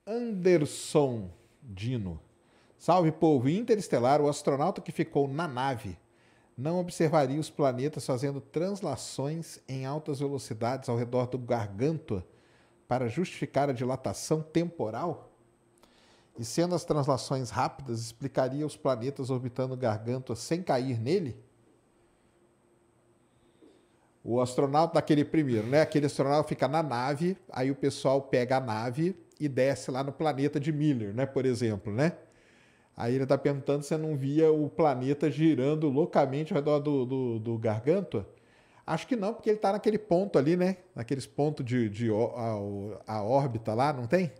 Anderson Dino. Salve, povo. Em Interestelar, o astronauta que ficou na nave não observaria os planetas fazendo translações em altas velocidades ao redor do Gargantua para justificar a dilatação temporal? E sendo as translações rápidas, explicaria os planetas orbitando Gargantua sem cair nele? O astronauta daquele primeiro, né? Aquele astronauta fica na nave, aí o pessoal pega a nave e desce lá no planeta de Miller, né? Por exemplo, né? Aí ele está perguntando se você não via o planeta girando loucamente ao redor do Gargantua. Acho que não, porque ele está naquele ponto ali, né? Naqueles pontos a órbita lá, não tem?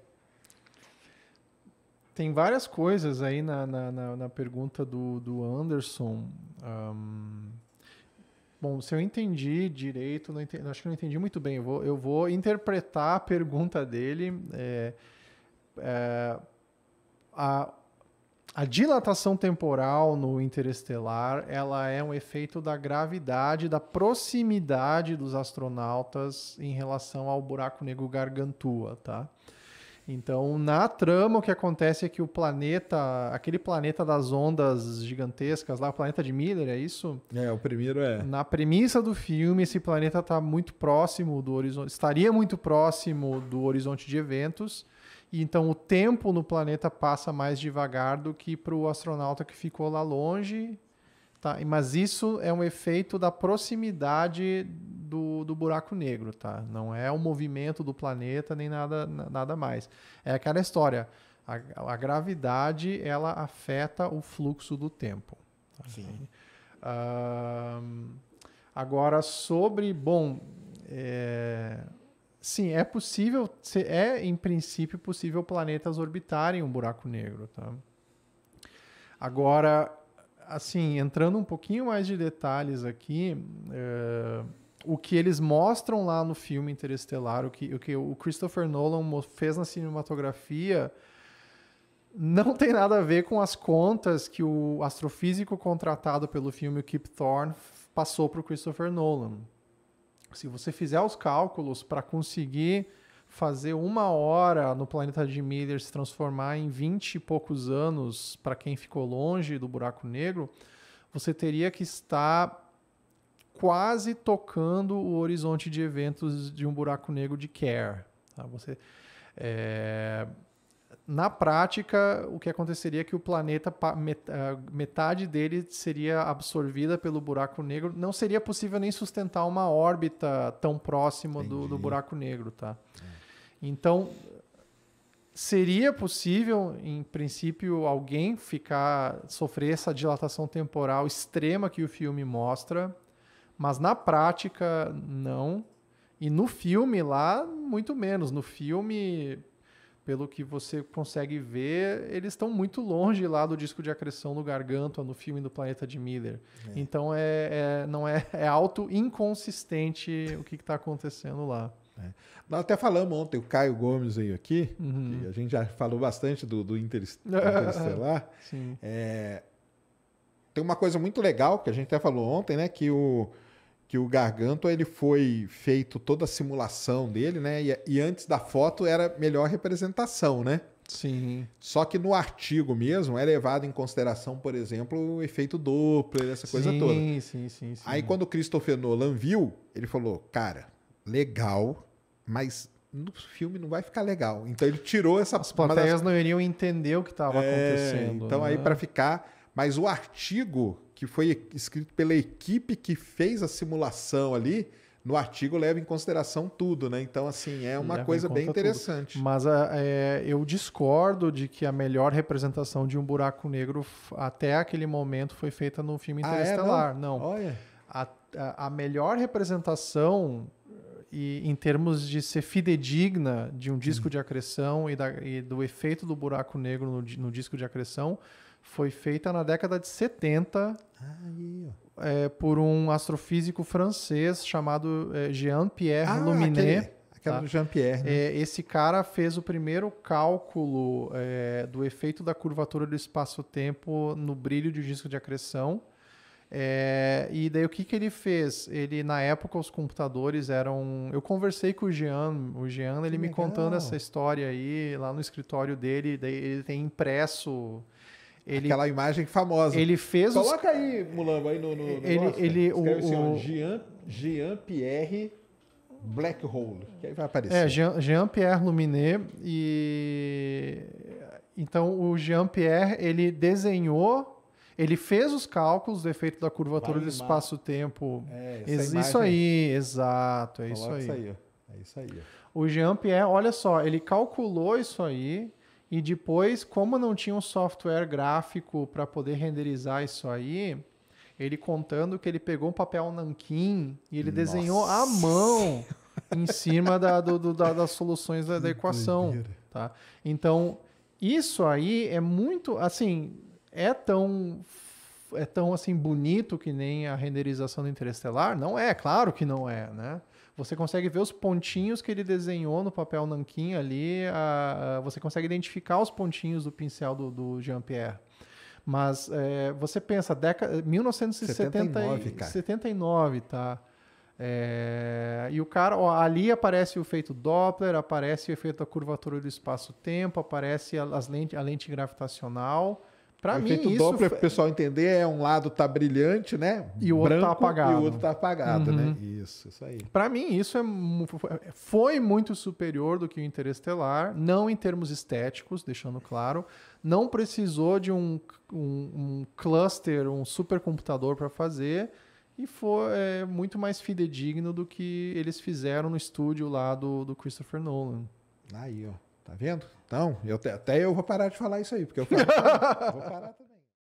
Tem várias coisas aí na pergunta do Anderson. Bom, se eu entendi direito, acho que não entendi muito bem. Eu vou interpretar a pergunta dele. A dilatação temporal no Interestelar, ela é um efeito da gravidade, da proximidade dos astronautas em relação ao buraco negro Gargantua, tá? Então, na trama, o que acontece é que aquele planeta das ondas gigantescas, lá, o planeta de Miller, é isso? O primeiro é. Na premissa do filme, esse planeta está muito próximo do horizonte, estaria muito próximo do horizonte de eventos, e então o tempo no planeta passa mais devagar do que para o astronauta que ficou lá longe. Tá? Mas isso é um efeito da proximidade do buraco negro, tá? Não é o movimento do planeta nem nada mais. É aquela história. A gravidade, ela afeta o fluxo do tempo. Tá? Sim. Agora, sim, é possível, em princípio possível planetas orbitarem um buraco negro, tá? Agora, assim, entrando um pouquinho mais de detalhes aqui, o que eles mostram lá no filme Interestelar, o que o Christopher Nolan fez na cinematografia, não tem nada a ver com as contas que o astrofísico contratado pelo filme, o Kip Thorne, passou para o Christopher Nolan. Se você fizer os cálculos para conseguir fazer 1 hora no planeta de Miller se transformar em 20 e poucos anos para quem ficou longe do buraco negro, você teria que estar quase tocando o horizonte de eventos de um buraco negro de Kerr. Tá? Na prática, o que aconteceria é que o planeta, metade dele seria absorvida pelo buraco negro. Não seria possível nem sustentar uma órbita tão próxima do buraco negro. Tá? Então, seria possível, em princípio, alguém sofrer essa dilatação temporal extrema que o filme mostra, mas na prática, não. E no filme lá, muito menos. No filme, pelo que você consegue ver, eles estão muito longe lá do disco de acreção do Gargantua no filme do Planeta de Miller. Então, é auto-inconsistente o que está acontecendo lá. Nós até falamos ontem, o Caio Gomes veio aqui, que a gente já falou bastante do Interestelar. Sim. Tem uma coisa muito legal, que a gente até falou ontem, né? Que o Gargantua, ele foi feito toda a simulação dele, né? E antes da foto era melhor representação, né? Sim. Só que no artigo mesmo é levado em consideração, por exemplo, o efeito Doppler, essa coisa toda. Sim. Aí quando o Christopher Nolan viu, ele falou, cara, legal, mas no filme não vai ficar legal. Então ele tirou essa... As plateias não iriam entender o que estava acontecendo. Então, né? Aí para ficar... Mas o artigo que foi escrito pela equipe que fez a simulação ali, no artigo leva em consideração tudo, né? Então, assim, é uma coisa bem interessante. Tudo. Mas eu discordo de que a melhor representação de um buraco negro até aquele momento foi feita no filme Interestelar. Não. Olha. A melhor representação, em termos de ser fidedigna de um disco de acreção e do efeito do buraco negro no disco de acreção, foi feita na década de 70 por um astrofísico francês chamado Jean-Pierre Luminet. Aquela do Jean-Pierre. Né? Esse cara fez o primeiro cálculo do efeito da curvatura do espaço-tempo no brilho de disco de acreção. E daí o que ele fez? Ele, na época, os computadores eram... Eu conversei com o Jean ele me contando essa história aí, lá no escritório dele, daí ele tem impresso... Aquela imagem famosa. Ele fez Coloca aí, Mulambo, aí no ele Jean-Pierre Black Hole, que aí vai aparecer. Jean-Pierre Luminet. Então, o Jean-Pierre, ele desenhou, ele fez os cálculos do efeito da curvatura do espaço-tempo. Isso aí, exato, é isso aí. É isso aí. O Jean-Pierre, olha só, ele calculou isso aí e depois, como não tinha um software gráfico para poder renderizar isso aí, ele contando que ele pegou um papel nanquim e ele desenhou à mão em cima das soluções da equação. Tá? Então, isso aí é muito, assim, é tão assim bonito que nem a renderização do Interestelar? Não é, claro que não é, né? Você consegue ver os pontinhos que ele desenhou no papel nanquim ali, você consegue identificar os pontinhos do pincel do Jean-Pierre. Mas você pensa, 1979, tá? E o cara, ali aparece o efeito Doppler, aparece o efeito da curvatura do espaço-tempo, aparece a lente gravitacional. Pra mim, efeito Doppler, para o pessoal entender, é um lado tá brilhante, né? E o outro tá apagado. E o outro tá apagado, né? Isso aí. Para mim, isso foi muito superior do que o Interestelar, não em termos estéticos, deixando claro. Não precisou de um cluster, um supercomputador para fazer. E foi muito mais fidedigno do que eles fizeram no estúdio lá do Christopher Nolan. Aí, ó. Tá vendo? Então, até eu vou parar de falar isso aí, porque eu vou parar também.